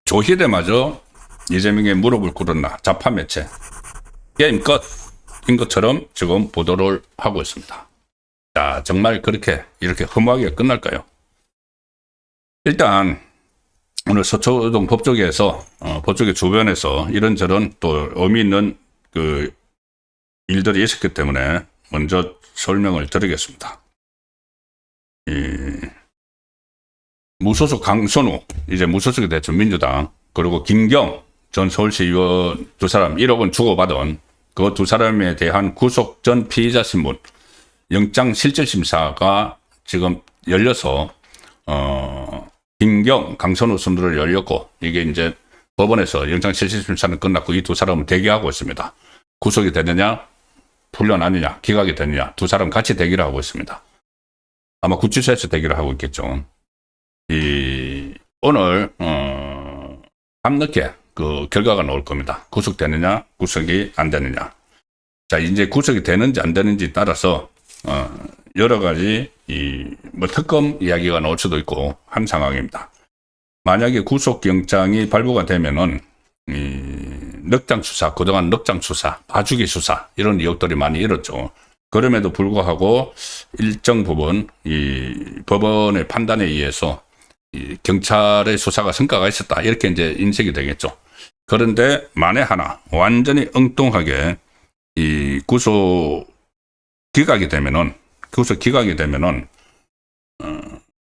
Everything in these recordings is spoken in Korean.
조희대마저 이재명의 무릎을 꿇었나 좌파 매체 게임 끝인 것처럼 지금 보도를 하고 있습니다. 자, 정말 이렇게 허무하게 끝날까요? 일단 오늘 서초동 법조계에서 법조계 주변에서 이런저런 또 의미 있는 그 일들이 있었기 때문에 먼저 설명을 드리겠습니다. 무소속 강선우, 이제 무소속이 됐죠. 민주당. 그리고 김경 전 서울시 의원 두 사람 1억 원 주고받은 그 두 사람에 대한 구속 전 피의자 신문 영장 실질심사가 지금 열려서 김경, 강선우 순으로 열렸고, 이게 이제 법원에서 영장 실질심사는 끝났고 이 두 사람은 대기하고 있습니다. 구속이 되느냐, 풀려나느냐, 기각이 되느냐, 두 사람 같이 대기를 하고 있습니다. 아마 구치소에서 대기를 하고 있겠죠. 오늘 밤늦게 그 결과가 나올 겁니다. 구속되느냐, 구속이 안 되느냐. 자, 이제 구속이 되는지 안 되는지 따라서 여러 가지 뭐 특검 이야기가 나올 수도 있고 한 상황입니다. 만약에 구속영장이 발부가 되면은 넉장 수사, 그동안 넉장 수사, 봐주기 수사 이런 의혹들이 많이 일었죠. 그럼에도 불구하고 일정 부분 이 법원의 판단에 의해서 이 경찰의 수사가 성과가 있었다 이렇게 이제 인식이 되겠죠. 그런데 만에 하나 완전히 엉뚱하게 이 구속 기각이 되면은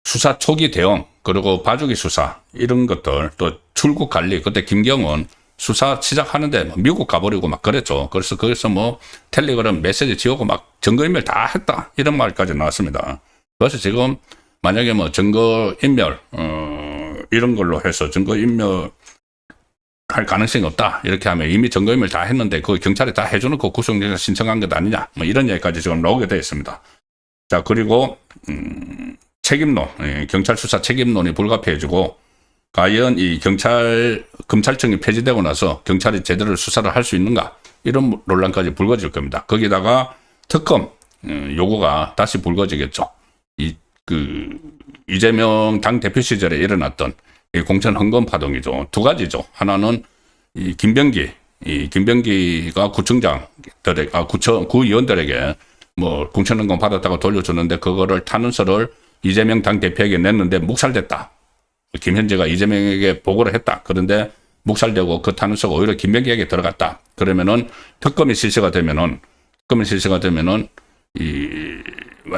수사 초기 대응 그리고 봐주기 수사 이런 것들 또 출국 관리 그때 김경은 수사 시작하는데 미국 가버리고 막 그랬죠. 그래서 거기서 뭐 텔레그램 메시지 지우고 막 증거인멸 다 했다 이런 말까지 나왔습니다. 그래서 지금 만약에 뭐 증거인멸 이런 걸로 해서 증거인멸 할 가능성이 없다 이렇게 하면 이미 증거인멸 다 했는데 그 경찰이 다 해주놓고 구속영장 신청한 것 아니냐 뭐 이런 얘기까지 지금 나오게 되어 있습니다. 자, 그리고 책임론, 경찰 수사 책임론이 불가피해지고 과연 이 검찰청이 폐지되고 나서 경찰이 제대로 수사를 할 수 있는가 이런 논란까지 불거질 겁니다. 거기다가 특검 요구가 다시 불거지겠죠. 이재명 당대표 시절에 일어났던 이 공천 헌금 파동이죠. 두 가지죠. 하나는 이 김병기가 구의원들에게 뭐 공천 헌금 받았다고 돌려줬는데 그거를 탄원서를 이재명 당대표에게 냈는데 묵살됐다. 김현재가 이재명에게 보고를 했다. 그런데 묵살되고 그 탄원서가 오히려 김병기에게 들어갔다. 그러면은 특검이 실시가 되면은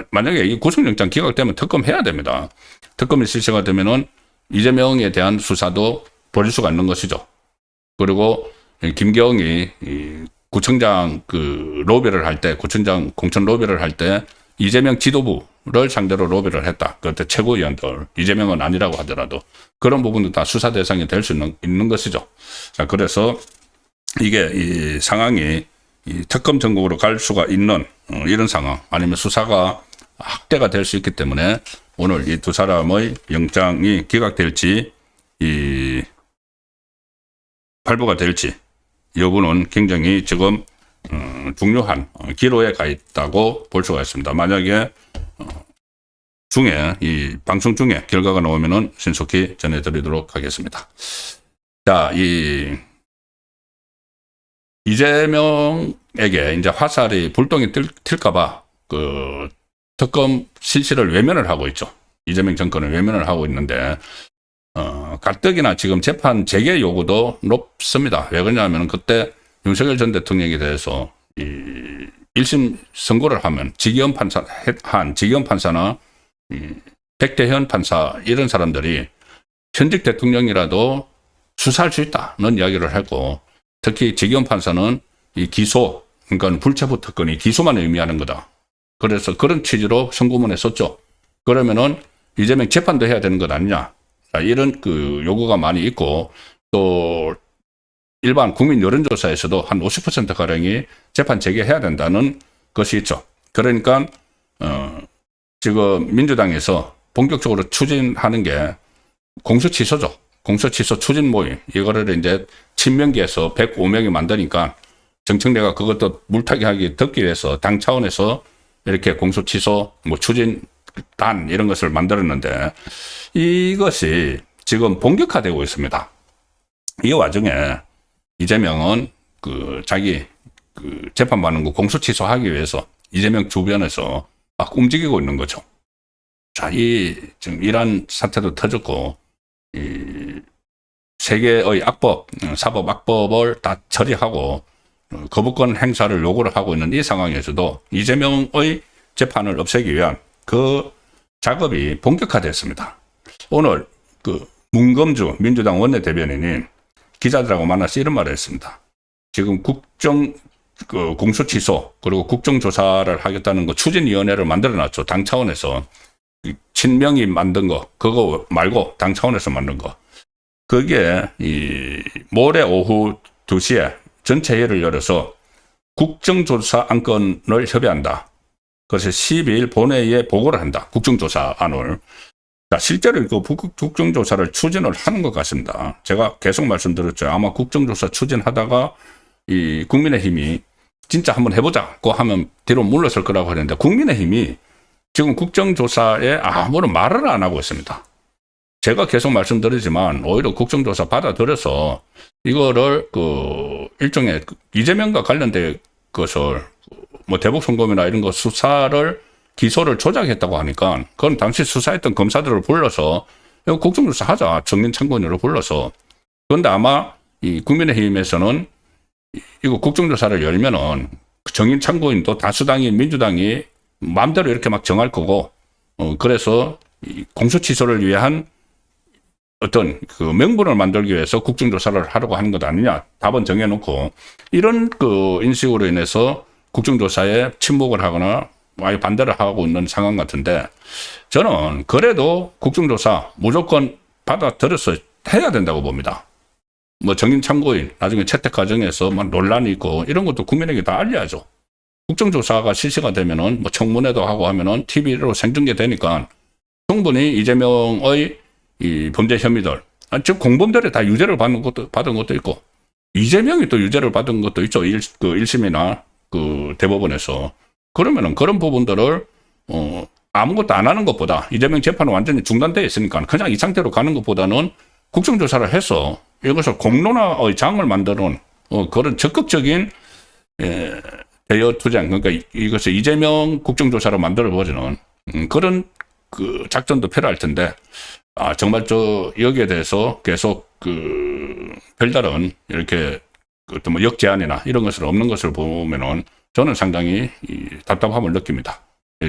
만약에 이 구속영장 기각되면 특검 해야 됩니다. 특검이 실시가 되면은 이재명에 대한 수사도 벌일 수가 있는 것이죠. 그리고 김경이 구청장 로비를 할 때, 구청장 공천 로비를 할 때 이재명 지도부를 상대로 로비를 했다. 그때 최고위원들, 이재명은 아니라고 하더라도 그런 부분도 다 수사 대상이 될 수 있는 것이죠. 자, 그래서 이게 이 상황이 이 특검 전국으로 갈 수가 있는 이런 상황, 아니면 수사가 확대가 될 수 있기 때문에 오늘 이 두 사람의 영장이 기각될지 발부가 될지 여부는 굉장히 지금 중요한 기로에 가 있다고 볼 수가 있습니다. 만약에 이 방송 중에 결과가 나오면은 신속히 전해드리도록 하겠습니다. 자, 이재명에게 이제 화살이 불똥이 튈까봐 그 특검 실시를 외면을 하고 있죠. 이재명 정권을 외면을 하고 있는데 가뜩이나 지금 재판 재개 요구도 높습니다. 왜 그러냐면 그때 윤석열 전 대통령에 대해서 1심 선고를 하면 지기현 판사나 백대현 판사 이런 사람들이 현직 대통령이라도 수사할 수 있다는 이야기를 했고, 특히 지기현 판사는 이 기소, 그러니까 불체포 특권이 기소만 의미하는 거다. 그래서 그런 취지로 선고문에 썼죠. 그러면은 이재명 재판도 해야 되는 것 아니냐. 자, 이런 요구가 많이 있고, 또 일반 국민 여론조사에서도 한 50%가량이 재판 재개해야 된다는 것이 있죠. 그러니까 지금 민주당에서 본격적으로 추진하는 게 공소취소죠. 공소취소 추진 모임. 이거를 이제 친명계에서 105명이 만드니까 정청래가 그것도 물타기 하기 듣기 위해서 당 차원에서 이렇게 공소 취소, 뭐 추진단 이런 것을 만들었는데 이것이 지금 본격화되고 있습니다. 이 와중에 이재명은 자기 재판받는 거 공소 취소하기 위해서 이재명 주변에서 막 움직이고 있는 거죠. 자, 지금 이란 사태도 터졌고, 세계의 사법 악법을 다 처리하고, 거부권 행사를 요구를 하고 있는 이 상황에서도 이재명의 재판을 없애기 위한 그 작업이 본격화됐습니다. 오늘 문검주 민주당 원내대변인이 기자들하고 만나서 이런 말을 했습니다. 지금 공소 취소 그리고 국정조사를 하겠다는 거 추진위원회를 만들어놨죠. 당 차원에서. 친명이 만든 거 그거 말고 당 차원에서 만든 거. 그게 모레 오후 2시에 전체 회의를 열어서 국정조사 안건을 협의한다. 그래서 12일 본회의에 보고를 한다. 국정조사 안을. 자, 실제로 국정조사를 추진을 하는 것 같습니다. 제가 계속 말씀드렸죠. 아마 국정조사 추진하다가 이 국민의힘이 진짜 한번 해보자고 하면 뒤로 물러설 거라고 하는데 국민의힘이 지금 국정조사에 아무런 말을 안 하고 있습니다. 제가 계속 말씀드리지만 오히려 국정조사 받아들여서 이거를 일종의 이재명과 관련된 것을 뭐 대북송금이나 이런 거 수사를 기소를 조작했다고 하니까 그건 당시 수사했던 검사들을 불러서 이거 국정조사 하자. 정인 참고인으로 불러서. 그런데 아마 이 국민의힘에서는 이거 국정조사를 열면은 정인 참고인도 다수당인 민주당이 마음대로 이렇게 막 정할 거고, 그래서 공소 취소를 위한 어떤 명분을 만들기 위해서 국정조사를 하려고 하는 것 아니냐. 답은 정해놓고, 이런 인식으로 인해서 국정조사에 침묵을 하거나 아예 반대를 하고 있는 상황 같은데, 저는 그래도 국정조사 무조건 받아들여서 해야 된다고 봅니다. 뭐 정인 참고인 나중에 채택 과정에서 막 논란이 있고 이런 것도 국민에게 다 알려야죠. 국정조사가 실시가 되면은 뭐 청문회도 하고 하면은 TV로 생중계되니까 충분히 이재명의 이 범죄 혐의들, 즉 공범들이 다 유죄를 받은 것도 있고 이재명이 또 유죄를 받은 것도 있죠. 1심이나 대법원에서. 그러면은 그런 부분들을 아무것도 안 하는 것보다 이재명 재판은 완전히 중단되어 있으니까 그냥 이 상태로 가는 것보다는 국정조사를 해서 이것을 공론화의 장을 만드는 그런 적극적인 대여 투쟁, 그러니까 이것을 이재명 국정조사로 만들어버리는 그런 작전도 필요할 텐데, 정말 여기에 대해서 계속 별다른 이렇게 어떤 뭐 역제안이나 이런 것을 없는 것을 보면은 저는 상당히 답답함을 느낍니다.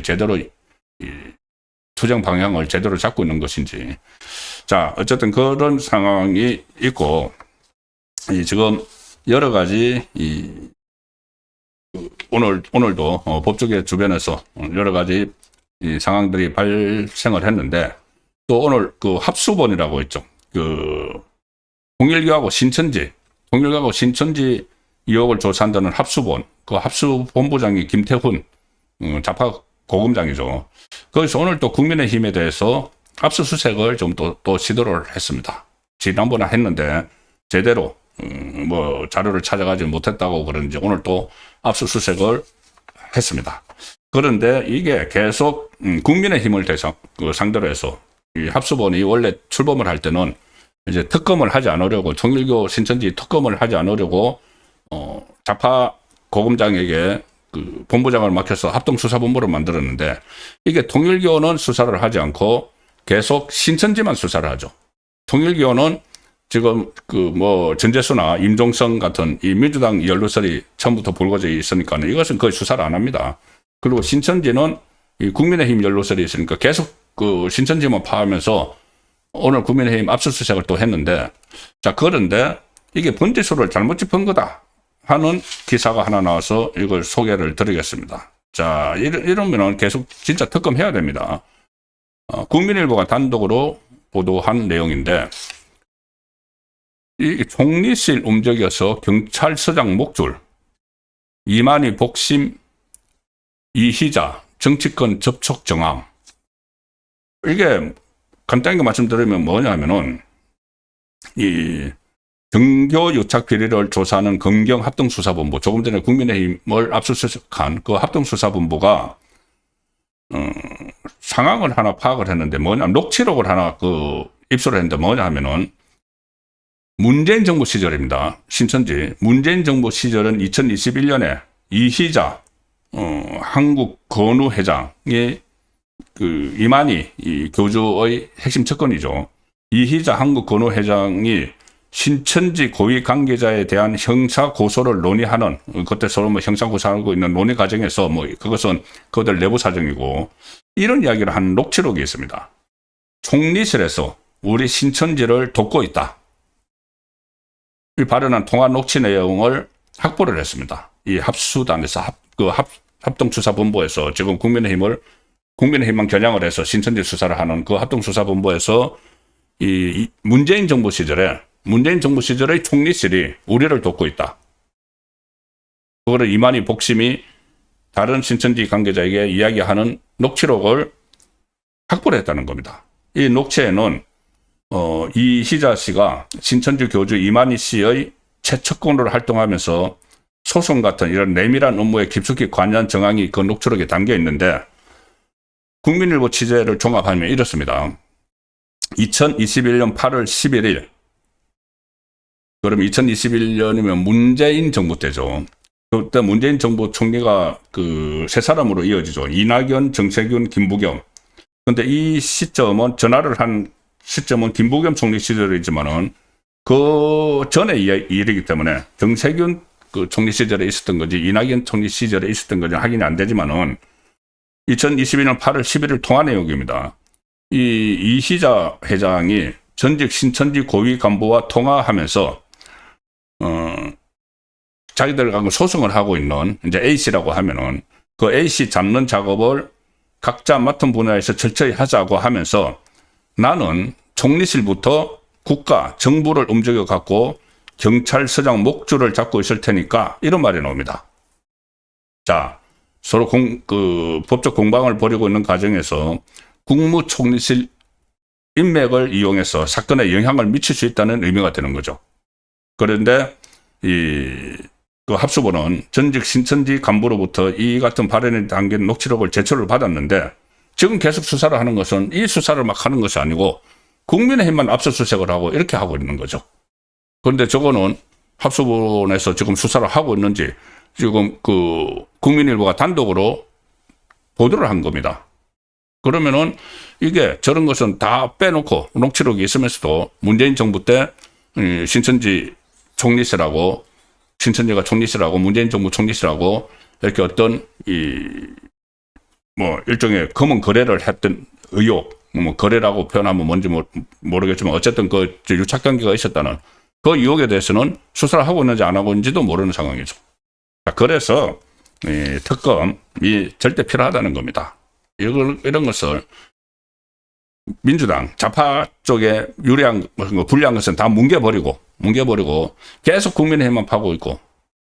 제대로 투쟁 방향을 제대로 잡고 있는 것인지. 자, 어쨌든 그런 상황이 있고, 지금 여러 가지 오늘도 법조계 주변에서 여러 가지 상황들이 발생을 했는데, 또 오늘 합수본이라고 있죠. 통일교하고 신천지 의혹을 조사한다는 합수본, 합수본부장이 김태훈 좌파 고검장이죠. 거기서 오늘 또 국민의힘에 대해서 압수수색을 좀 또 시도를 했습니다. 지난번에 했는데 제대로 뭐 자료를 찾아가지 못했다고 그런지 오늘 또 압수수색을 했습니다. 그런데 이게 계속 국민의힘을 상대로 해서 이 합수본이 원래 출범을 할 때는 이제 특검을 하지 않으려고, 통일교 신천지 특검을 하지 않으려고 좌파 고검장에게 본부장을 맡겨서 합동수사본부를 만들었는데, 이게 통일교는 수사를 하지 않고 계속 신천지만 수사를 하죠. 통일교는 지금 뭐 전재수나 임종성 같은 이 민주당 연루설이 처음부터 불거져 있으니까 이것은 거의 수사를 안 합니다. 그리고 신천지는 이 국민의힘 연루설이 있으니까 계속 신천지만 파하면서 오늘 국민의힘 압수수색을 또 했는데, 자, 그런데 이게 번지수를 잘못 짚은 거다 하는 기사가 하나 나와서 이걸 소개를 드리겠습니다. 자, 이러면은 계속 진짜 특검해야 됩니다. 국민일보가 단독으로 보도한 내용인데, 이 총리실 움직여서 경찰서장 목줄, 이만희 복심, 이희자 정치권 접촉 정황. 이게 간단하게 말씀드리면 뭐냐면은 이 등교 유착 비리를 조사하는 검경 합동수사본부, 조금 전에 국민의힘을 압수수색한 그 합동수사본부가 상황을 하나 파악을 했는데 뭐냐, 녹취록을 하나 입수를 했는데 뭐냐 하면은 문재인 정부 시절입니다. 신천지. 문재인 정부 시절은 2021년에 이희자, 한국 건우 회장의 이만희 교주의 핵심 측근이죠. 이희자 한국 건우 회장이 신천지 고위 관계자에 대한 형사 고소를 논의하는, 그때 서로 형사 고소하고 있는 논의 과정에서 그것은 그들 내부 사정이고, 이런 이야기를 한 녹취록이 있습니다. 총리실에서 우리 신천지를 돕고 있다. 이 발언한 통화 녹취 내용을 확보를 했습니다. 이 합수단에서 합동수사본부에서 지금 국민의힘만 겨냥을 해서 신천지 수사를 하는 그 합동수사본부에서 이 문재인 정부 시절의 총리실이 우리를 돕고 있다. 그거를 이만희 복심이 다른 신천지 관계자에게 이야기하는 녹취록을 확보를 했다는 겁니다. 이 녹취에는 이희자 씨가 신천지 교주 이만희 씨의 최측근으로 활동하면서 소송 같은 이런 내밀한 업무에 깊숙이 관여한 정황이 그 녹취록에 담겨 있는데, 국민일보 취재를 종합하면 이렇습니다. 2021년 8월 11일, 그럼 2021년이면 문재인 정부 때죠. 그때 문재인 정부 총리가 세 사람으로 이어지죠. 이낙연, 정세균, 김부겸. 근데 이 시점은 전화를 한 시점은 김부겸 총리 시절이지만은 그 전의 일이기 때문에 정세균 총리 시절에 있었던 건지 이낙연 총리 시절에 있었던 건지 확인이 안 되지만은 2021년 8월 11일 통화 내용입니다. 이희자 회장이 전직 신천지 고위 간부와 통화하면서 자기들하고 소송을 하고 있는 이제 A씨라고 하면은 그 A씨 잡는 작업을 각자 맡은 분야에서 철저히 하자고 하면서 나는 총리실부터 국가, 정부를 움직여 갖고 경찰서장 목줄을 잡고 있을 테니까 이런 말이 나옵니다. 자, 서로 법적 공방을 벌이고 있는 과정에서 국무총리실 인맥을 이용해서 사건에 영향을 미칠 수 있다는 의미가 되는 거죠. 그런데 그 합수본은 전직 신천지 간부로부터 이 같은 발언에 담긴 녹취록을 제출을 받았는데, 지금 계속 수사를 하는 것은 이 수사를 막 하는 것이 아니고 국민의힘만 압수수색을 하고 이렇게 하고 있는 거죠. 그런데 저거는 합수본에서 지금 수사를 하고 있는지 지금 국민일보가 단독으로 보도를 한 겁니다. 그러면은 이게 저런 것은 다 빼놓고 녹취록이 있으면서도 문재인 정부 때 신천지 총리실하고 신천지가 총리실하고 문재인 정부 총리실하고 이렇게 어떤 일종의 검은 거래를 했던 의혹, 거래라고 표현하면 뭔지 모르겠지만 어쨌든 유착 관계가 있었다는 그 의혹에 대해서는 수사를 하고 있는지 안 하고 있는지도 모르는 상황이죠. 그래서 특검이 절대 필요하다는 겁니다. 이런 것을 민주당 좌파 쪽에 불리한 것은 다 뭉개버리고 계속 국민의힘만 파고 있고,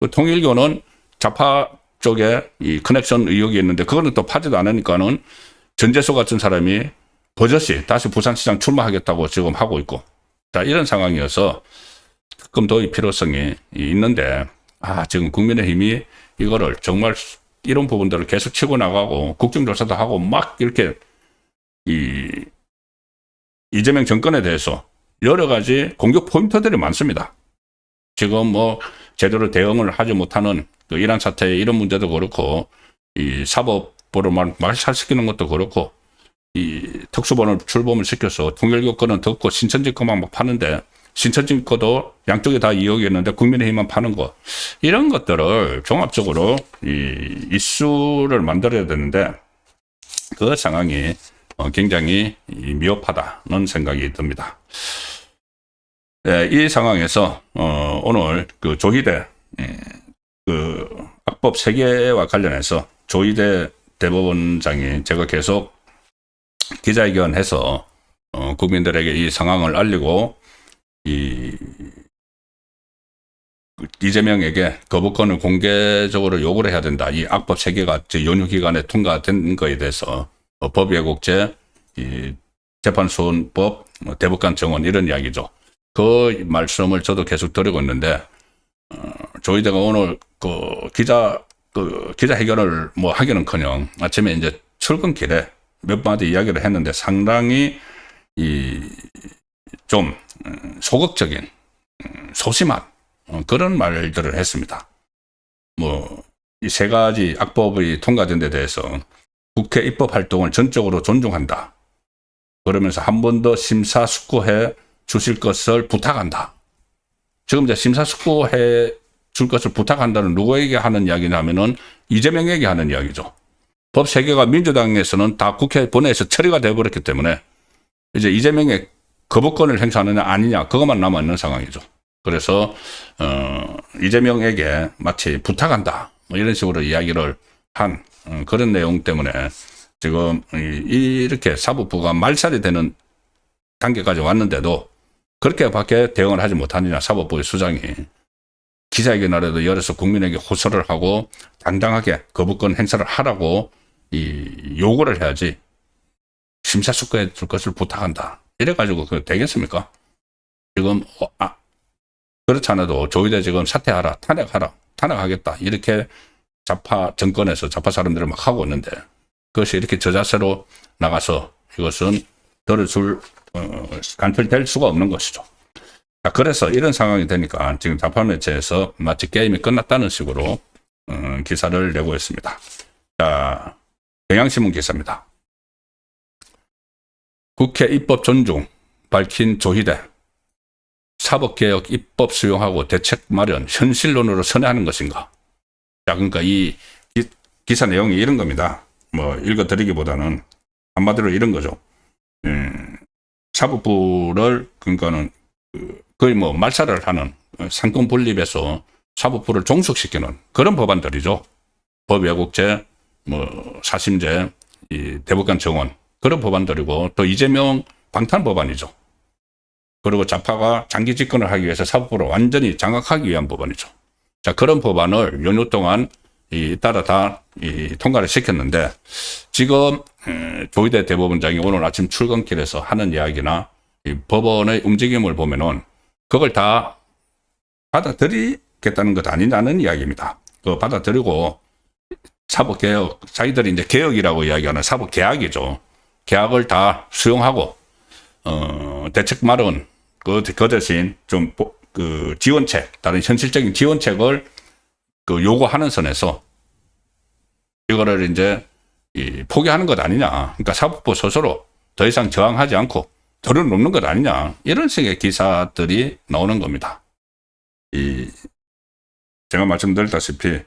통일교는 좌파 쪽에 이 커넥션 의혹이 있는데 그거는 또 파지도 않으니까는 전재수 같은 사람이 버젓이 다시 부산시장 출마하겠다고 지금 하고 있고, 자, 이런 상황이어서 특검 도입 필요성이 있는데, 지금 국민의힘이 이거를 정말 이런 부분들을 계속 치고 나가고 국정조사도 하고 막 이렇게 이재명 정권에 대해서 여러 가지 공격 포인트들이 많습니다. 지금 제대로 대응을 하지 못하는 이란 사태의 이런 문제도 그렇고, 이 사법부로 말살시키는 것도 그렇고, 이 특수본을 출범을 시켜서 통일교 거는 덮고 신천지 거만 막 파는데, 신천지 거도 양쪽에 다 이용이 있는데 국민의힘만 파는 거, 이런 것들을 종합적으로 이슈를 만들어야 되는데 그 상황이 굉장히 미흡하다는 생각이 듭니다. 이 상황에서 오늘 조희대 악법 3개와 관련해서 조희대 대법원장이 제가 계속 기자회견해서 국민들에게 이 상황을 알리고 이재명에게 거부권을 공개적으로 요구를 해야 된다. 이 악법 3개가 연휴 기간에 통과된 거에 대해서 법예국제, 재판소원법, 대법관 정원 이런 이야기죠. 그 말씀을 저도 계속 드리고 있는데 조희대가 오늘 기자회견을 하기는커녕 아침에 이제 출근길에 몇 마디 이야기를 했는데 상당히 좀 소극적인 소심한 그런 말들을 했습니다. 뭐 이 세 가지 악법이 통과된 데 대해서 국회 입법 활동을 전적으로 존중한다. 그러면서 한 번 더 심사숙고해 주실 것을 부탁한다. 지금 이제 심사숙고해 줄 것을 부탁한다는 누구에게 하는 이야기냐면은 이재명에게 하는 이야기죠. 법 3개가 민주당에서는 다 국회 본회의에서 처리가 되어버렸기 때문에 이제 이재명의 거부권을 행사하느냐 아니냐 그것만 남아있는 상황이죠. 그래서 이재명에게 마치 부탁한다 뭐 이런 식으로 이야기를 한 그런 내용 때문에 지금 이렇게 사법부가 말살이 되는 단계까지 왔는데도 그렇게밖에 대응을 하지 못하느냐. 사법부의 수장이 기자회견이라도 열어서 국민에게 호소를 하고 당당하게 거부권 행사를 하라고 요구를 해야지 심사숙고해 줄 것을 부탁한다. 이래가지고 그거 되겠습니까? 지금 그렇지 않아도 조희대 지금 사퇴하라, 탄핵하겠다 이렇게 좌파 정권에서 좌파 사람들을 막 하고 있는데 그것이 이렇게 저자세로 나가서 이것은 간철될 수가 없는 것이죠. 자, 그래서 이런 상황이 되니까 지금 좌파 매체에서 마치 게임이 끝났다는 식으로 기사를 내고 있습니다. 자, 경향신문 기사입니다. 국회 입법 존중 밝힌 조희대. 사법개혁 입법 수용하고 대책 마련 현실론으로 선회하는 것인가. 자, 그러니까 이 기사 내용이 이런 겁니다. 뭐 읽어드리기보다는 한마디로 이런 거죠. 사법부를 그러니까는 거의 뭐 말살을 하는 상권 분립에서 사법부를 종속시키는 그런 법안들이죠. 법외국제, 뭐 사심제, 이 대법관 정원 그런 법안들이고 또 이재명 방탄 법안이죠. 그리고 좌파가 장기 집권을 하기 위해서 사법부를 완전히 장악하기 위한 법안이죠. 자, 그런 법안을 연휴 동안 따라 다 통과를 시켰는데 지금 조희대 대법원장이 오늘 아침 출근길에서 하는 이야기나 이 법원의 움직임을 보면은 그걸 다 받아들이겠다는 것 아니냐는 이야기입니다. 그 받아들이고 사법개혁, 자기들이 이제 개혁이라고 이야기하는 사법개혁이죠. 개혁을 다 수용하고 대책 마련 그 대신 좀 지원책, 다른 현실적인 지원책을 요구하는 선에서 이거를 이제 포기하는 것 아니냐. 그러니까 사법부 스스로 더 이상 저항하지 않고 들어놓는 것 아니냐. 이런 식의 기사들이 나오는 겁니다. 제가 말씀드렸다시피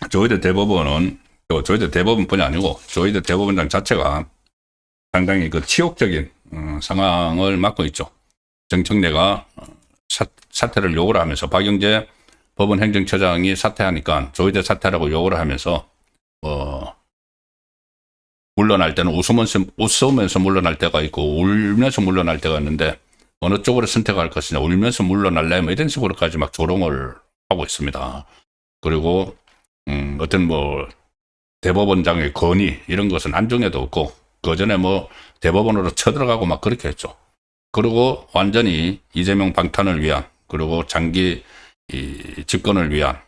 조희대 대법원은 조희대 대법원뿐이 아니고 조희대 대법원장 자체가 상당히 치욕적인 상황을 맡고 있죠. 정청래가 사퇴를 요구를 하면서 박영재 법원 행정처장이 사퇴하니까 조희대 사퇴라고 요구를 하면서 물러날 때는 웃으면서 물러날 때가 있고 울면서 물러날 때가 있는데 어느 쪽으로 선택할 것이냐, 울면서 물러날래 뭐 이런 식으로까지 막 조롱을 하고 있습니다. 그리고 어떤 대법원장의 건의 이런 것은 안중에도 없고 그 전에 대법원으로 쳐들어가고 막 그렇게 했죠. 그리고 완전히 이재명 방탄을 위한 그리고 장기 집권을 위한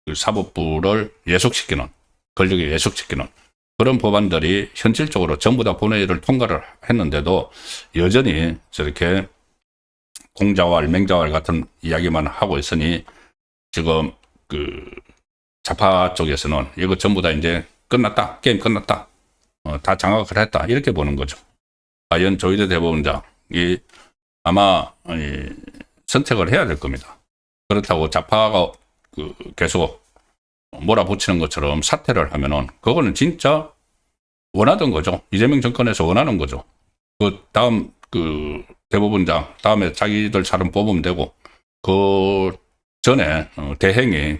그 사법부를 예속시키는 권력에 예속시키는 그런 법안들이 현실적으로 전부 다 본회의를 통과를 했는데도 여전히 저렇게 공자왈, 맹자왈 같은 이야기만 하고 있으니 지금 좌파 쪽에서는 이거 전부 다 이제 끝났다. 게임 끝났다. 다 장악을 했다. 이렇게 보는 거죠. 과연 조희대 대법원장이 아마 선택을 해야 될 겁니다. 그렇다고 좌파가 계속 몰아붙이는 것처럼 사퇴를 하면은 그거는 진짜 원하던 거죠. 이재명 정권에서 원하는 거죠. 다음 대법원장 다음에 자기들 사람 뽑으면 되고 그 전에 대행이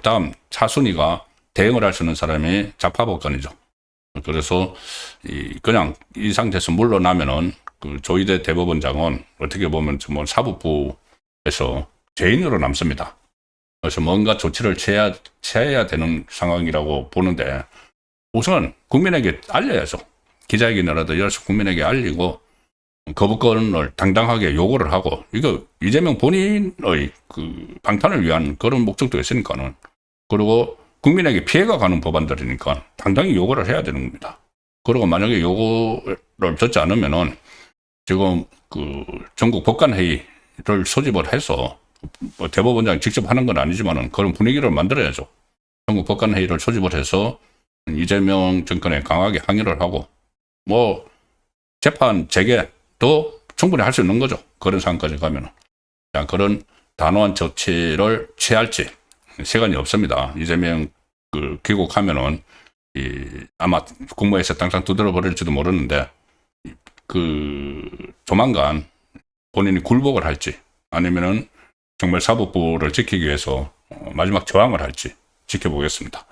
다음 차순위가 대행을 할 수 있는 사람이 좌파 법관이죠. 그래서 그냥 이 상태에서 물러나면은 조희대 대법원장은 어떻게 보면 사법부에서 죄인으로 남습니다. 그래서 뭔가 조치를 취해야 되는 상황이라고 보는데 우선 국민에게 알려야죠. 기자회견이라도 열어서 국민에게 알리고 거부권을 당당하게 요구를 하고, 이거 이재명 본인의 그 방탄을 위한 그런 목적도 있으니까는, 그리고 국민에게 피해가 가는 법안들이니까 당당히 요구를 해야 되는 겁니다. 그리고 만약에 요구를 듣지 않으면은 지금 그 전국 법관회의를 소집을 해서, 뭐 대법원장이 직접 하는 건 아니지만은 그런 분위기를 만들어야죠. 전국 법관회의를 소집을 해서 이재명 정권에 강하게 항의를 하고, 뭐 재판 재개도 충분히 할 수 있는 거죠. 그런 상황까지 가면은. 자, 그런 단호한 조치를 취할지 시간이 없습니다. 이재명 그 귀국하면은 아마 국무회에서 당장 두드려 버릴지도 모르는데, 그 조만간 본인이 굴복을 할지 아니면은 정말 사법부를 지키기 위해서 마지막 저항을 할지 지켜보겠습니다.